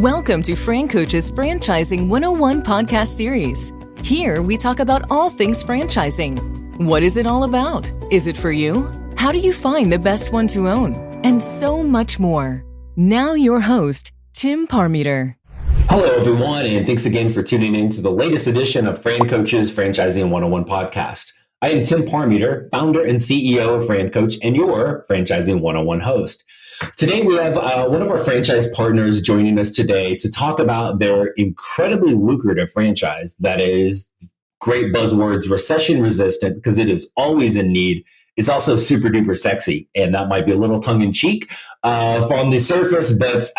Welcome to FranCoach's Franchising 101 podcast series. Here we talk about all things franchising. What is it all about? Is it for you? How do you find the best one to own? And so much more. Now your host, Tim Parmeter. Hello, everyone, and thanks again for tuning in to the latest edition of FranCoach's Franchising 101 podcast. I am Tim Parmeter, founder and CEO of FranCoach, and your Franchising 101 host. Today, we have one of our franchise partners joining us today to talk about their incredibly lucrative franchise that is, great buzzwords, recession resistant, because it is always in need. It's also super duper sexy, and that might be a little tongue in cheek from the surface, but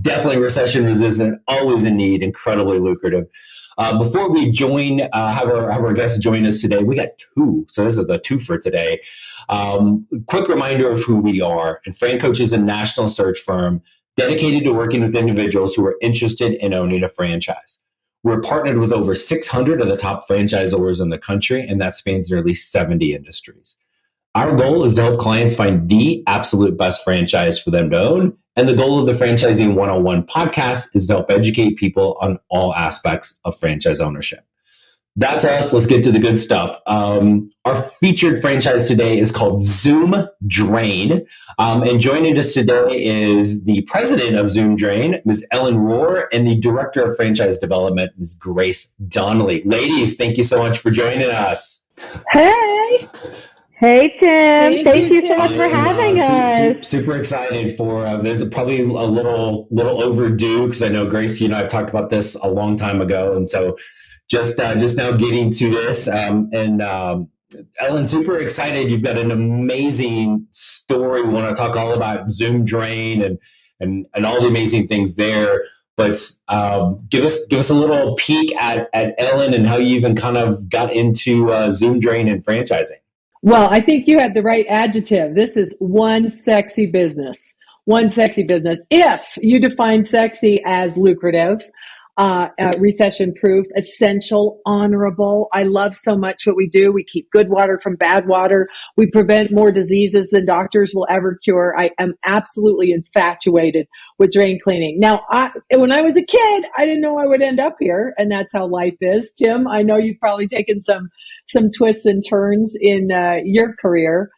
definitely recession resistant, always in need, incredibly lucrative. Before we have our guests join us today, we got two, so this is the two for today. Quick reminder of who we are. And FranCoach is a national search firm dedicated to working with individuals who are interested in owning a franchise. We're partnered with over 600 of the top franchisors in the country, and that spans nearly 70 industries. Our goal is to help clients find the absolute best franchise for them to own. And the goal of the Franchising 101 podcast is to help educate people on all aspects of franchise ownership. That's us. Let's get to the good stuff. Our featured franchise today is called Zoom Drain. And joining us today is the president of Zoom Drain, Ms. Ellen Rohr, and the director of franchise development, Ms. Grace Donnelly. Ladies, thank you so much for joining us. Hey. Hey, Tim. Thank you so much for having us. Super excited for this. Probably a little overdue because I know Grace, you and I have talked about this a long time ago, and so just now getting to this. Ellen, super excited. You've got an amazing story. We want to talk all about Zoom Drain and all the amazing things there. But give us a little peek at Ellen and how you even kind of got into Zoom Drain and franchising. Well, I think you had the right adjective. This is one sexy business. One sexy business. If you define sexy as lucrative, recession-proof, essential, honorable. I love so much what we do. We keep good water from bad water. We prevent more diseases than doctors will ever cure. I am absolutely infatuated with drain cleaning. Now, when I was a kid, I didn't know I would end up here, and that's how life is. Tim, I know you've probably taken some twists and turns in your career.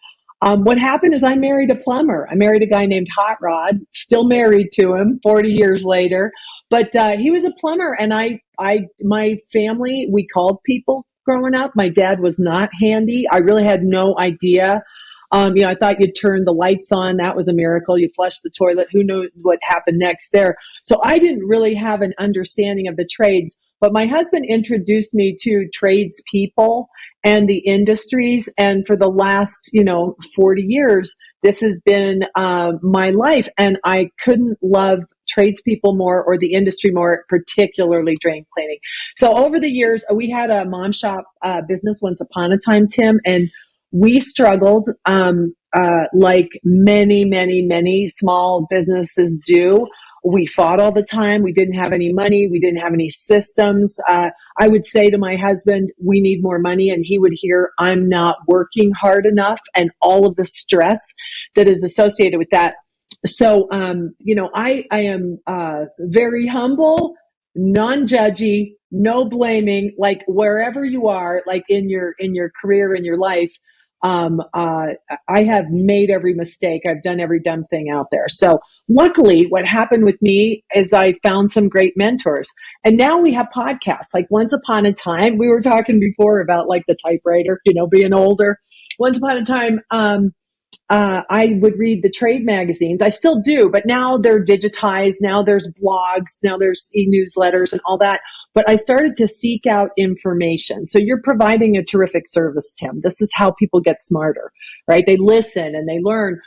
What happened is I married a plumber. I married a guy named Hot Rod, still married to him 40 years later. But he was a plumber, and my family, we called people growing up. My dad was not handy. I really had no idea. I thought you'd turn the lights on. That was a miracle. You flush the toilet. Who knew what happened next there? So I didn't really have an understanding of the trades. But my husband introduced me to tradespeople and the industries. And for the last, 40 years, this has been my life. And I couldn't love tradespeople more or the industry more, particularly drain cleaning. So over the years, we had a mom shop business once upon a time, Tim, and we struggled like many small businesses do. We fought all the time. We didn't have any money. We didn't have any systems. I would say to my husband, we need more money. And he would hear, I'm not working hard enough, and all of the stress that is associated with that. So, I am very humble, non-judgy, no blaming, like wherever you are, like in your career, in your life. I have made every mistake. I've done every dumb thing out there. So luckily what happened with me is I found some great mentors, and now we have podcasts. Like once upon a time, we were talking before about like the typewriter, being older. Once upon a time, I would read the trade magazines. I still do, but now they're digitized. Now there's blogs. Now there's e-newsletters and all that. But I started to seek out information. So you're providing a terrific service, Tim. This is how people get smarter, right? They listen and they learn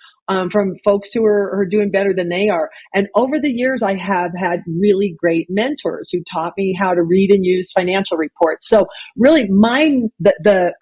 from folks who are doing better than they are. And over the years, I have had really great mentors who taught me how to read and use financial reports. So really, the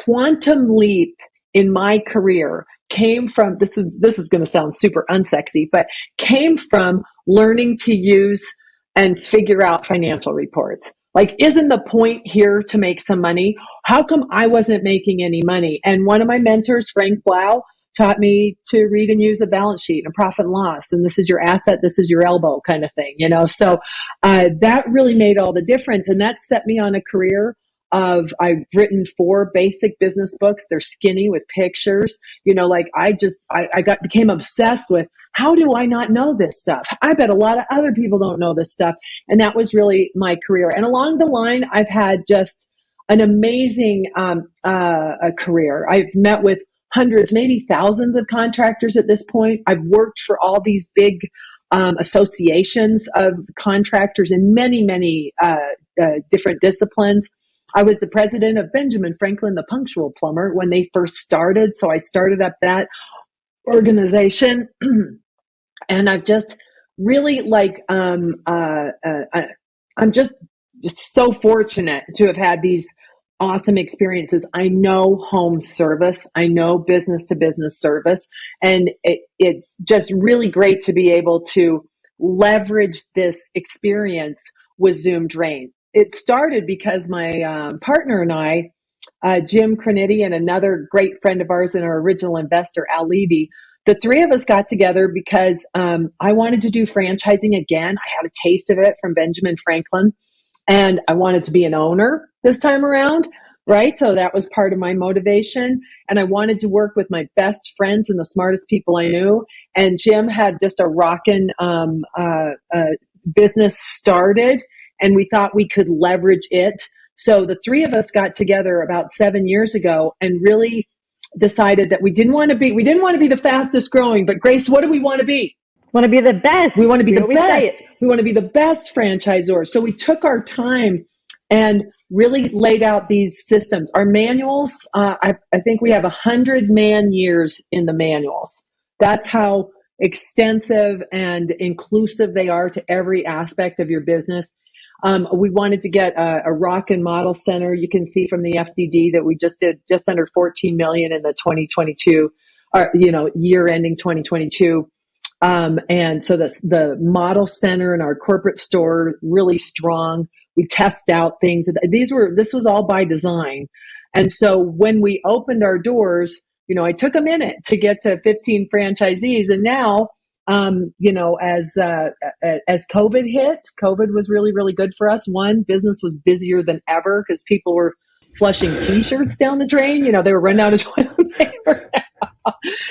quantum leap in my career came from, this is going to sound super unsexy, but came from learning to use and figure out financial reports. Like, isn't the point here to make some money? How come I wasn't making any money? And one of my mentors, Frank Blau, taught me to read and use a balance sheet and a profit and loss. And this is your asset, this is your elbow kind of thing, So that really made all the difference. And that set me on a career of, I've written 4 basic business books. They're skinny with pictures, became obsessed with, how do I not know this stuff? I bet a lot of other people don't know this stuff. And that was really my career. And along the line, I've had just an amazing career. I've met with hundreds, maybe thousands of contractors at this point. I've worked for all these big associations of contractors in many, many different disciplines. I was the president of Benjamin Franklin, the Punctual Plumber, when they first started. So I started up that organization. And I've just really I'm just so fortunate to have had these awesome experiences. I know home service. I know business to business service. And it's just really great to be able to leverage this experience with Zoom Drain. It started because my partner and I, Jim Crenity and another great friend of ours and our original investor, Al Levy, the 3 of us got together because I wanted to do franchising again. I had a taste of it from Benjamin Franklin, and I wanted to be an owner this time around, right? So that was part of my motivation. And I wanted to work with my best friends and the smartest people I knew. And Jim had just a rockin' business started, and we thought we could leverage it. So the 3 of us got together about 7 years ago and really decided that we didn't want to be the fastest growing, but Grace, what do we want to be? Want to be the best. We want to be the best. We want to be the best franchisor. So we took our time and really laid out these systems. Our manuals, I think we have 100 man years in the manuals. That's how extensive and inclusive they are to every aspect of your business. We wanted to get a rockin' model center. You can see from the FDD that we just did just under 14 million in the 2022, year ending 2022. And so the model center and our corporate store really strong. We test out things. This was all by design. And so when we opened our doors, I took a minute to get to 15 franchisees, and now, as COVID hit, COVID was really, really good for us. One, business was busier than ever because people were flushing T-shirts down the drain. They were running out of toilet paper.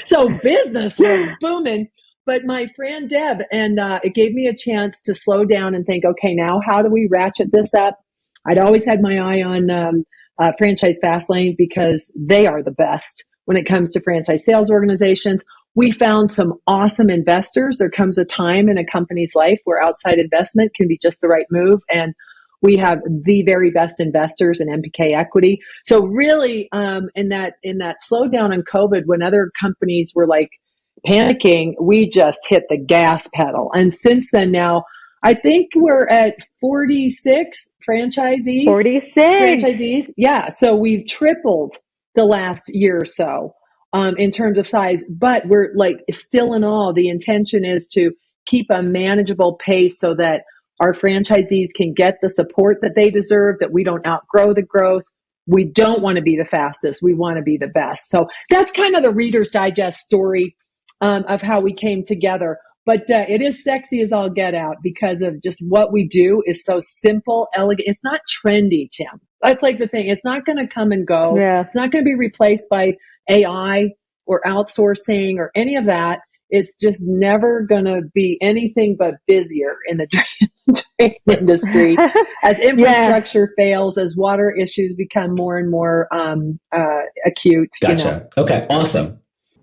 So business was booming. But my friend Deb, and it gave me a chance to slow down and think, okay, now how do we ratchet this up? I'd always had my eye on Franchise Fastlane because they are the best when it comes to franchise sales organizations. We found some awesome investors. There comes a time in a company's life where outside investment can be just the right move. And we have the very best investors in MPK Equity. So really, in that slowdown in COVID, when other companies were like panicking, we just hit the gas pedal. And since then now, I think we're at 46 franchisees. 46 franchisees. Yeah. So we've tripled the last year or so. In terms of size, but we're still in all, the intention is to keep a manageable pace so that our franchisees can get the support that they deserve, that we don't outgrow the growth. We don't want to be the fastest. We want to be the best. So that's kind of the Reader's Digest story of how we came together. But it is sexy as all get out because of just what we do is so simple, elegant. It's not trendy, Tim. That's the thing. It's not going to come and go. Yeah. It's not going to be replaced by AI or outsourcing or any of that. It's just never going to be anything but busier in the drain industry as infrastructure fails, as water issues become more and more acute. Gotcha. Okay, awesome.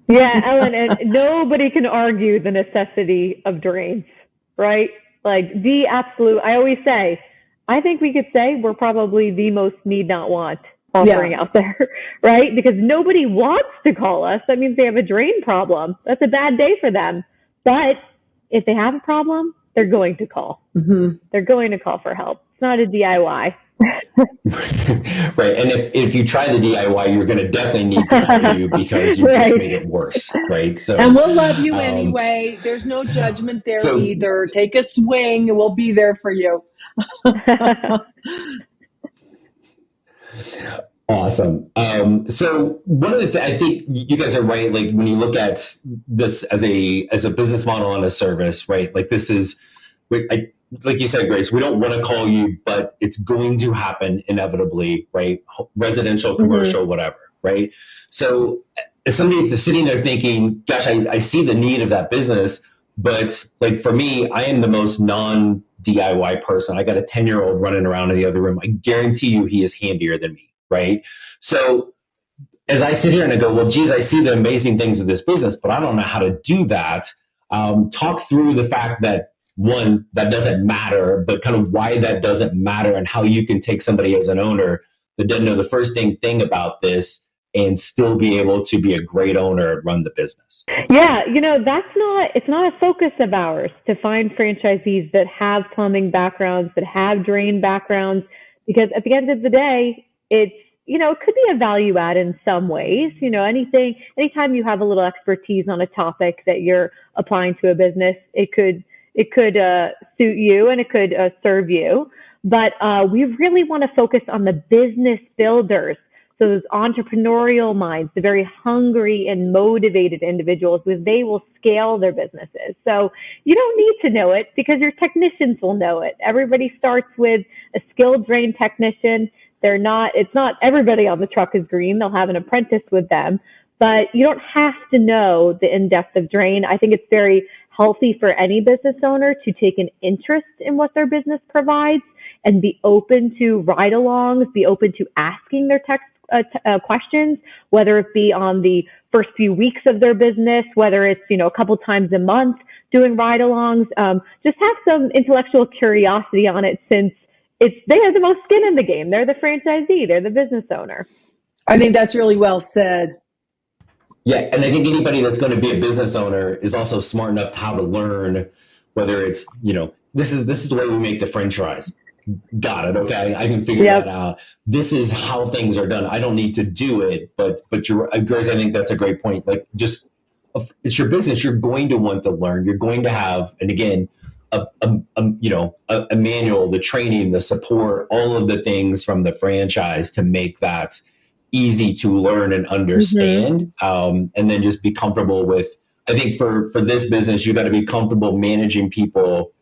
Yeah, Ellen, and nobody can argue the necessity of drains, right? The absolute, I always say, I think we could say we're probably the most need not want offering out there, right? Because nobody wants to call us. That means they have a drain problem. That's a bad day for them. But if they have a problem, they're going to call. Mm-hmm. They're going to call for help. It's not a DIY. Right. And if you try the DIY, you're going to definitely need to call you because you just made it worse. Right. So, and we'll love you anyway. There's no judgment there either. Take a swing and we'll be there for you. Awesome. So one of the I think you guys are right. Like when you look at this as a business model and a service, right? Like this is, like you said, Grace. We don't want to call you, but it's going to happen inevitably, right? Residential, commercial, whatever, right? So as somebody that's sitting there thinking, "Gosh, I see the need of that business," but like for me, I am the most non DIY person. I got a 10-year-old running around in the other room. I guarantee you, he is handier than me. Right. So as I sit here and I go, well, geez, I see the amazing things of this business, but I don't know how to do that. Talk through the fact that one, that doesn't matter, but kind of why that doesn't matter and how you can take somebody as an owner that doesn't know the first thing about this and still be able to be a great owner and run the business. Yeah, it's not a focus of ours to find franchisees that have plumbing backgrounds, that have drain backgrounds, because at the end of the day, it could be a value add in some ways. Anytime you have a little expertise on a topic that you're applying to a business, it could suit you and it could serve you. But we really want to focus on the business builders. So those entrepreneurial minds, the very hungry and motivated individuals, because they will scale their businesses. So you don't need to know it because your technicians will know it. Everybody starts with a skilled drain technician. It's not everybody on the truck is green. They'll have an apprentice with them, but you don't have to know the in-depth of drain. I think it's very healthy for any business owner to take an interest in what their business provides and be open to ride-alongs, be open to asking their questions, whether it be on the first few weeks of their business, whether it's, a couple times a month doing ride-alongs. Just have some intellectual curiosity on it, since they have the most skin in the game. They're the franchisee. They're the business owner. I think that's really well said. Yeah, and I think anybody that's going to be a business owner is also smart enough to how to learn, whether it's, this is the way we make the French fries. Got it. Okay, I can figure that out. This is how things are done. I don't need to do it, but you're, Grace, I think that's a great point. Like, just it's your business. You're going to want to learn. You're going to have, and again, a manual, the training, the support, all of the things from the franchise to make that easy to learn and understand. And then just be comfortable with, I think for this business, you got to be comfortable managing people.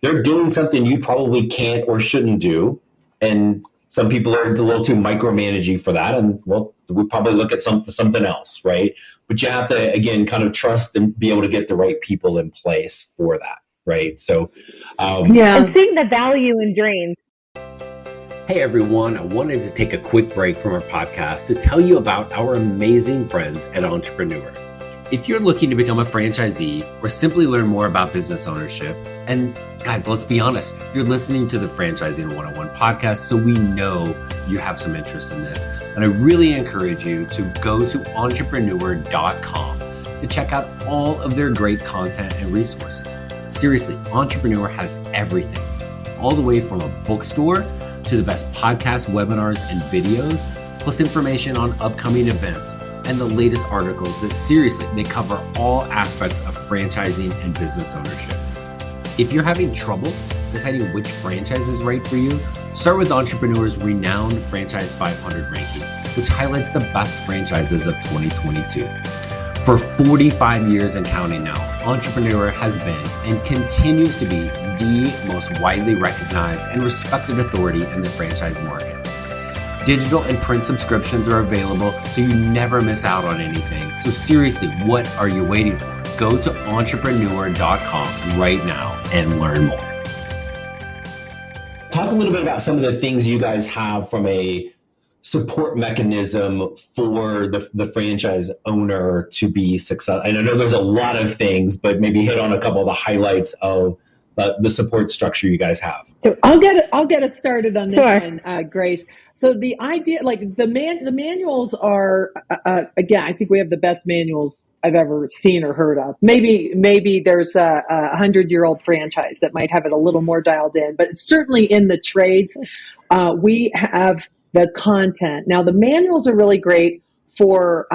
They're doing something you probably can't or shouldn't do. And some people are a little too micromanaging for that. And well, we probably look at something else, right? But you have to, again, kind of trust and be able to get the right people in place for that. Right. So, and seeing the value in drains. Hey, everyone. I wanted to take a quick break from our podcast to tell you about our amazing friends at Entrepreneur. If you're looking to become a franchisee or simply learn more about business ownership, and guys, let's be honest, you're listening to the Franchising 101 podcast, so we know you have some interest in this. And I really encourage you to go to entrepreneur.com to check out all of their great content and resources. Seriously, Entrepreneur has everything, all the way from a bookstore to the best podcasts, webinars, and videos, plus information on upcoming events and the latest articles that seriously, they cover all aspects of franchising and business ownership. If you're having trouble deciding which franchise is right for you, start with Entrepreneur's renowned Franchise 500 ranking, which highlights the best franchises of 2022. For 45 years and counting now, Entrepreneur has been and continues to be the most widely recognized and respected authority in the franchise market. Digital and print subscriptions are available, so you never miss out on anything. So seriously, what are you waiting for? Go to entrepreneur.com right now and learn more. Talk a little bit about some of the things you guys have from a support mechanism for the franchise owner to be successful. And I know there's a lot of things, but maybe hit on a couple of the highlights of the support structure you guys have. I'll get us started on this one, Grace. So the idea, like the manuals are, again, I think we have the best manuals I've ever seen or heard of. Maybe there's a 100-year-old franchise that might have it a little more dialed in, but it's certainly in the trades. We have the content. Now, the manuals are really great for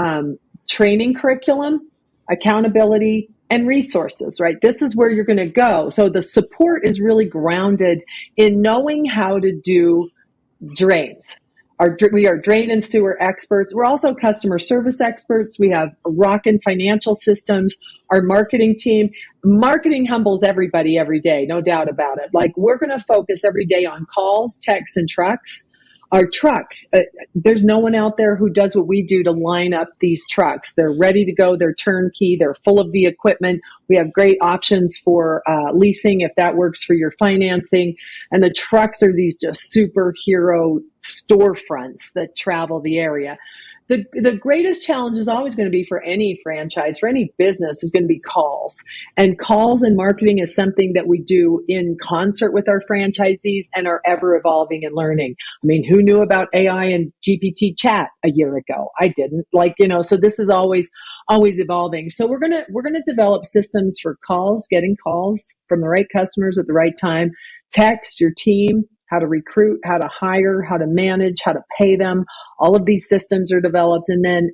training curriculum, accountability, and resources, right? This is where you're going to go. So the support is really grounded in knowing how to do drains. We are drain and sewer experts. We're also customer service experts. We have rockin' financial systems. Our marketing team, marketing humbles everybody every day, no doubt about it. Like, we're going to focus every day on calls, texts, and trucks. Our trucks, there's no one out there who does what we do to line up these trucks. They're ready to go. They're turnkey. They're full of the equipment. We have great options for leasing if that works for your financing. And the trucks are these just superhero storefronts that travel the area. The greatest challenge is always going to be for any franchise, for any business, is going to be calls. And calls and marketing is something that we do in concert with our franchisees and are ever evolving and learning. I mean, who knew about AI and GPT chat a year ago? I didn't. So this is always evolving. So we're going to develop systems for calls, getting calls from the right customers at the right time, text your team, how to recruit, how to hire, how to manage, how to pay them. All of these systems are developed. And then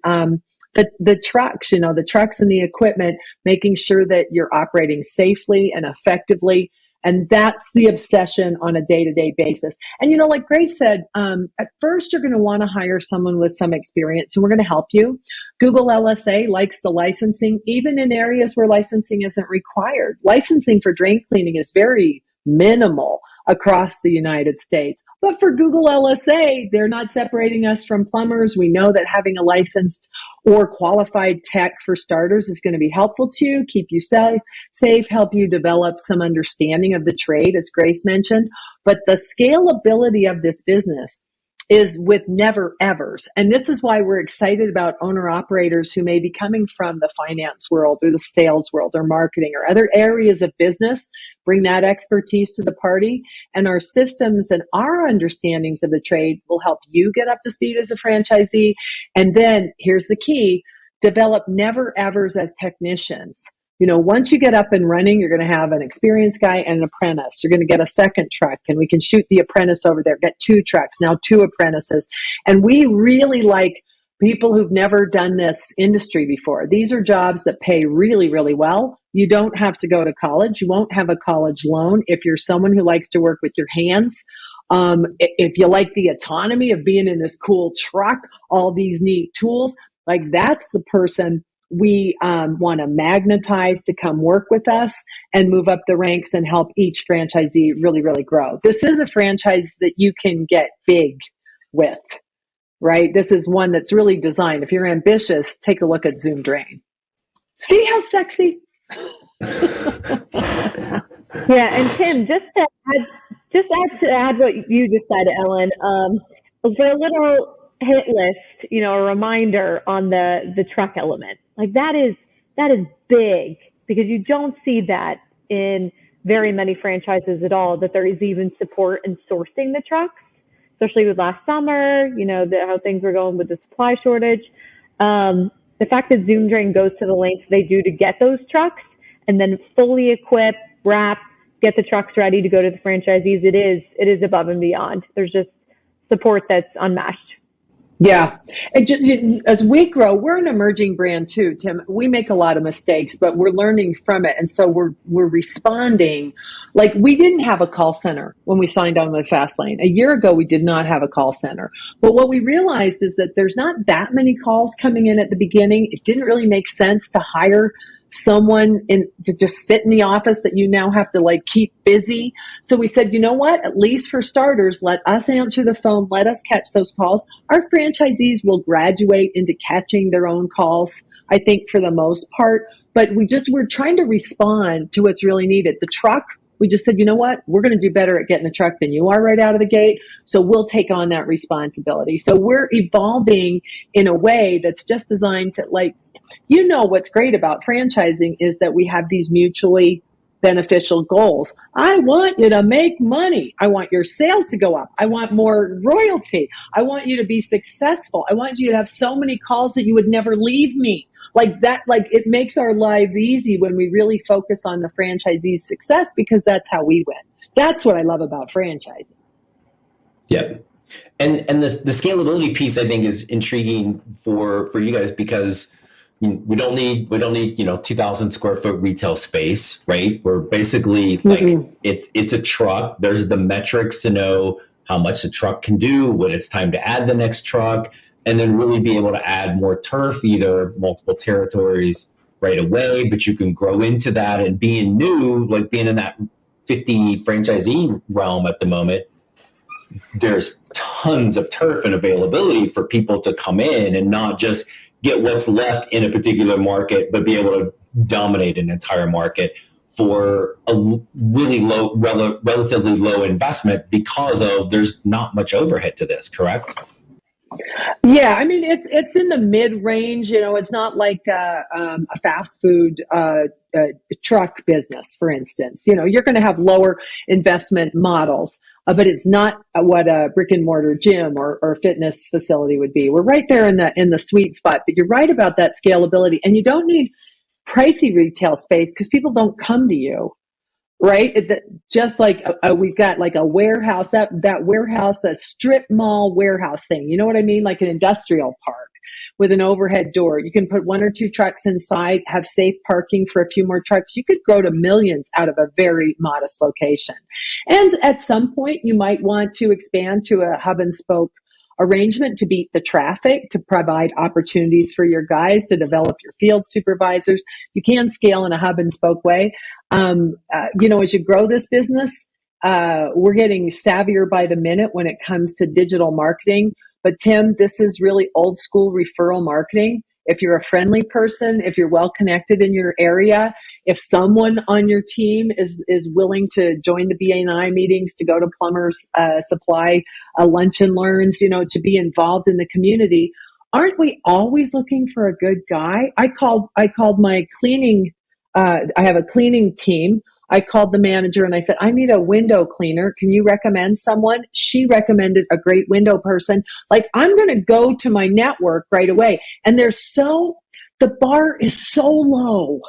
the trucks, the trucks and the equipment, making sure that you're operating safely and effectively. And that's the obsession on a day-to-day basis. And, like Grace said, at first you're going to want to hire someone with some experience, and we're going to help you. Google LSA likes the licensing, even in areas where licensing isn't required. Licensing for drain cleaning is very minimal across the United States. But for Google LSA, they're not separating us from plumbers. We know that having a licensed or qualified tech for starters is going to be helpful to you, keep you safe, help you develop some understanding of the trade, as Grace mentioned. But the scalability of this business is with never evers. And this is why we're excited about owner operators who may be coming from the finance world or the sales world or marketing or other areas of business. Bring that expertise to the party, and our systems and our understandings of the trade will help you get up to speed as a franchisee. And then here's the key: develop never evers as technicians. Once you get up and running, you're going to have an experienced guy and an apprentice. You're going to get a second truck, and we can shoot the apprentice over there, get 2 trucks, now 2 apprentices. And we really like people who've never done this industry before. These are jobs that pay really, really well. You don't have to go to college. You won't have a college loan if you're someone who likes to work with your hands. If you like the autonomy of being in this cool truck, all these neat tools, like that's the person we want to magnetize to come work with us and move up the ranks and help each franchisee really, really grow. This is a franchise that you can get big with, right? This is one that's really designed. If you're ambitious, take a look at Zoom Drain. See how sexy? Yeah, and Tim, just to add what you just said, Ellen, for a little hit list, a reminder on the truck element. Like that is big, because you don't see that in very many franchises at all, that there is even support in sourcing the trucks, especially with last summer, how things were going with the supply shortage. The fact that Zoom Drain goes to the lengths they do to get those trucks and then fully equip, wrap, get the trucks ready to go to the franchisees, it is above and beyond. There's just support that's unmatched. Yeah. And as we grow, we're an emerging brand too, Tim. We make a lot of mistakes, but we're learning from it. And so we're responding. Like, we didn't have a call center when we signed on with Fastlane. A year ago, we did not have a call center. But what we realized is that there's not that many calls coming in at the beginning. It didn't really make sense to hire someone to just sit in the office that you now have to keep busy. So we said, you know what, at least for starters, let us answer the phone, let us catch those calls. Our franchisees will graduate into catching their own calls, I think, for the most part. But we're trying to respond to what's really needed. The truck, we just said, you know what, we're going to do better at getting a truck than you are right out of the gate. So we'll take on that responsibility. So we're evolving in a way that's just designed to what's great about franchising is that we have these mutually beneficial goals. I want you to make money. I want your sales to go up. I want more royalty. I want you to be successful. I want you to have so many calls that you would never leave me. It makes our lives easy when we really focus on the franchisee's success, because that's how we win. That's what I love about franchising. Yeah. And the scalability piece, I think, is intriguing for you guys, because we don't need 2,000 square foot retail space, right? We're basically it's a truck. There's the metrics to know how much the truck can do, when it's time to add the next truck, and then really be able to add more turf, either multiple territories right away, but you can grow into that. And being new, like being in that 50 franchisee realm at the moment, there's tons of turf and availability for people to come in and not just get what's left in a particular market, but be able to dominate an entire market for a really low, relatively low investment, because of there's not much overhead to this, correct? Yeah, I mean, it's in the mid range. It's not like a fast food truck business, for instance. You're going to have lower investment models, but it's not what a brick and mortar gym or fitness facility would be. We're right there in the sweet spot. But you're right about that scalability, and you don't need pricey retail space because people don't come to you. Right? Just like we've got like a warehouse, that warehouse, a strip mall warehouse thing. You know what I mean? Like an industrial park with an overhead door. You can put 1 or 2 trucks inside, have safe parking for a few more trucks. You could grow to millions out of a very modest location. And at some point, you might want to expand to a hub and spoke arrangement to beat the traffic, to provide opportunities for your guys to develop your field supervisors. You can scale in a hub and spoke way. As you grow this business, we're getting savvier by the minute when it comes to digital marketing. But Tim, this is really old school referral marketing. If you're a friendly person, if you're well connected in your area, if someone on your team is willing to join the BNI meetings, to go to Plumbers Supply lunch and learns, to be involved in the community, aren't we always looking for a good guy? I called my cleaning. I have a cleaning team. I called the manager and I said, I need a window cleaner. Can you recommend someone? She recommended a great window person. Like, I'm going to go to my network right away. And the bar is so low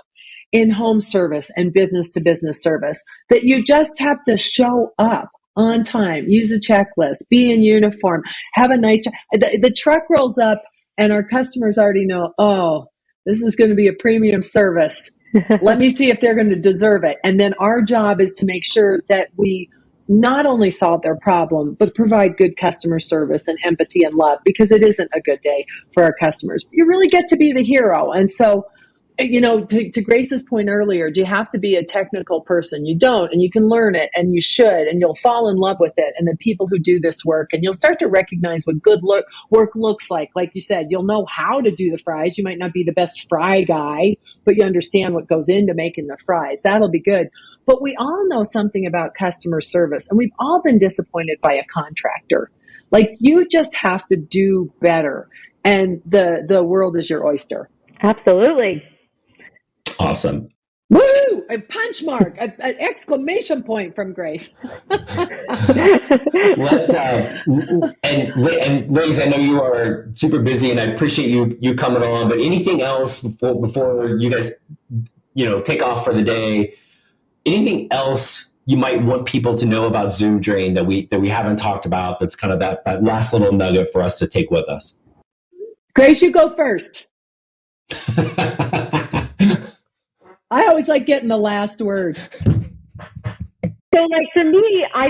in home service and business to business service that you just have to show up on time, use a checklist, be in uniform, have a nice, the truck rolls up and our customers already know, oh, this is going to be a premium service. Let me see if they're going to deserve it. And then our job is to make sure that we not only solve their problem, but provide good customer service and empathy and love, because it isn't a good day for our customers. You really get to be the hero. And so, to Grace's point earlier, do you have to be a technical person? You don't, and you can learn it, and you should, and you'll fall in love with it. And the people who do this work, and you'll start to recognize what good work looks like. Like you said, you'll know how to do the fries. You might not be the best fry guy, but you understand what goes into making the fries. That'll be good. But we all know something about customer service, and we've all been disappointed by a contractor. Like, you just have to do better, and the world is your oyster. Absolutely. Awesome. Woo! A punch mark, an exclamation point from Grace. And Grace, I know you are super busy, and I appreciate you coming on. But anything else before you guys, take off for the day? Anything else you might want people to know about Zoom Drain that we haven't talked about? That's kind of that last little nugget for us to take with us. Grace, you go first. I always like getting the last word. So, for me, I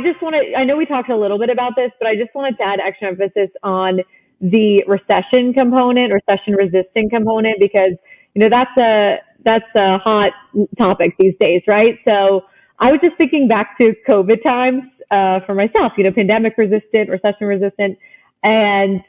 know we talked a little bit about this, but I just wanted to add extra emphasis on the recession component, recession resistant component, because, that's a hot topic these days, right? So I was just thinking back to COVID times for myself, pandemic resistant, recession resistant. And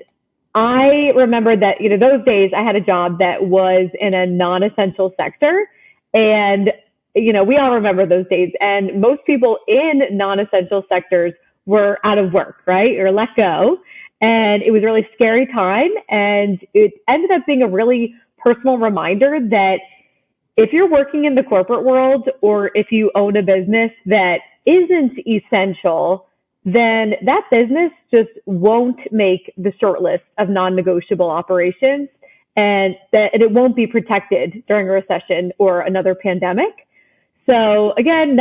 I remember that, those days I had a job that was in a non-essential sector. And, we all remember those days. And most people in non-essential sectors were out of work, right? Or let go. And it was a really scary time. And it ended up being a really personal reminder that if you're working in the corporate world, or if you own a business that isn't essential, then that business just won't make the short list of non-negotiable operations. And it won't be protected during a recession or another pandemic. So again,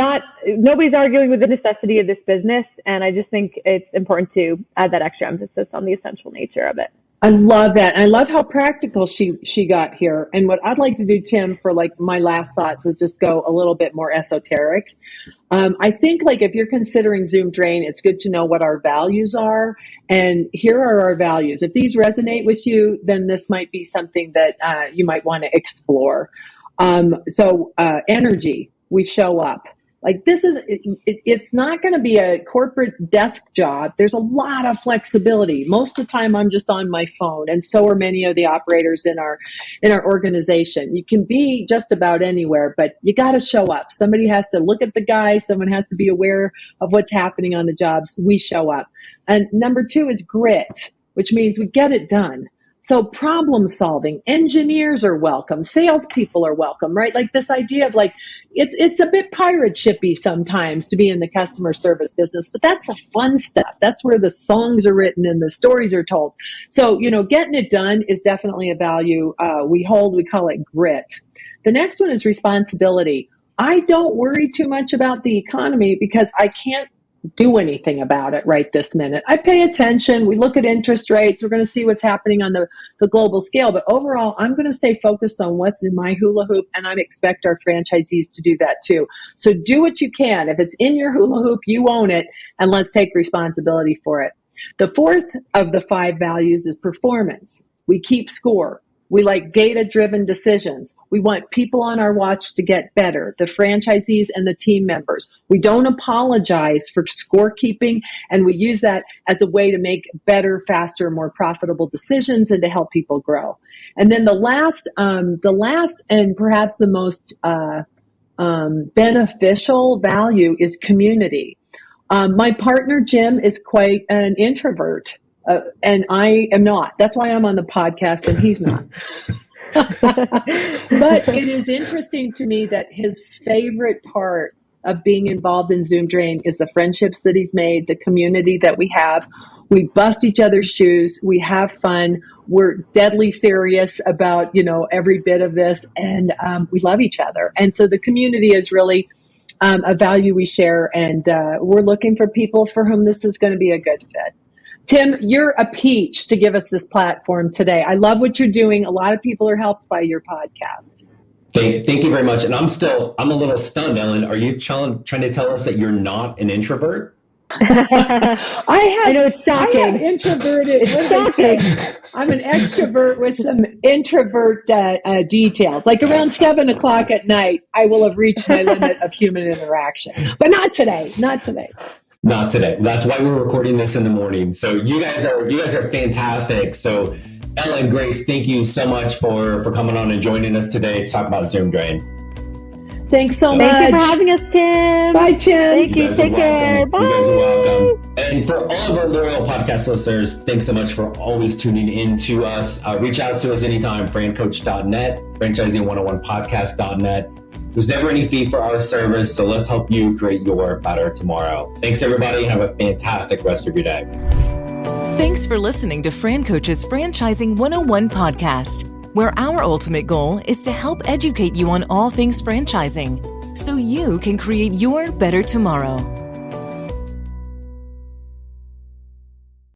nobody's arguing with the necessity of this business. And I just think it's important to add that extra emphasis on the essential nature of it. I love that. And I love how practical she got here. And what I'd like to do, Tim, for my last thoughts is just go a little bit more esoteric. I think like if you're considering Zoom Drain, it's good to know what our values are. And here are our values. If these resonate with you, then this might be something that you might want to explore. Energy, we show up. Like this is, it's not going to be a corporate desk job. There's a lot of flexibility. Most of the time I'm just on my phone, and so are many of the operators in our organization. You can be just about anywhere, but you got to show up. Somebody has to look at the guy. Someone has to be aware of what's happening on the jobs. We show up. And number 2 is grit, which means we get it done. So problem solving, engineers are welcome, salespeople are welcome, right? Like this idea of like, it's a bit pirate shippy sometimes to be in the customer service business, but that's the fun stuff. That's where the songs are written and the stories are told. So, getting it done is definitely a value we hold. We call it grit. The next one is responsibility. I don't worry too much about the economy because I can't do anything about it right this minute. I pay attention. We look at interest rates. We're going to see what's happening on the global scale. But overall, I'm going to stay focused on what's in my hula hoop, and I expect our franchisees to do that too. So do what you can. If it's in your hula hoop, you own it, and let's take responsibility for it. The 4th of the 5 values is performance. We keep score. We like data-driven decisions. We want people on our watch to get better, the franchisees and the team members. We don't apologize for scorekeeping, and we use that as a way to make better, faster, more profitable decisions and to help people grow. And then the last and perhaps the most beneficial value is community. My partner, Jim, is quite an introvert. And I am not. That's why I'm on the podcast and he's not. But it is interesting to me that his favorite part of being involved in Zoom Drain is the friendships that he's made, the community that we have. We bust each other's shoes. We have fun. We're deadly serious about, every bit of this, and we love each other. And so the community is really a value we share, and we're looking for people for whom this is going to be a good fit. Tim, you're a peach to give us this platform today. I love what you're doing. A lot of people are helped by your podcast. Thank you very much. And I'm a little stunned, Ellen. Are you trying to tell us that you're not an introvert? I know, it's shocking. I have introverted. I'm an extrovert with some introvert details. Like around 7 o'clock at night, I will have reached my limit of human interaction. But not today. Not today. Not today. That's why we're recording this in the morning. So you guys are fantastic. So Ellen, Grace, thank you so much for coming on and joining us today to talk about Zoom Drain. Thanks so much. Thank you for having us, Tim. Bye, Tim. Thank you. Take care. Bye. You guys are welcome. And for all of our loyal podcast listeners, thanks so much for always tuning in to us. Reach out to us anytime, FranCoach.net, franchising101podcast.net. There's never any fee for our service, so let's help you create your better tomorrow. Thanks, everybody. Have a fantastic rest of your day. Thanks for listening to FranCoach's Franchising 101 podcast, where our ultimate goal is to help educate you on all things franchising so you can create your better tomorrow.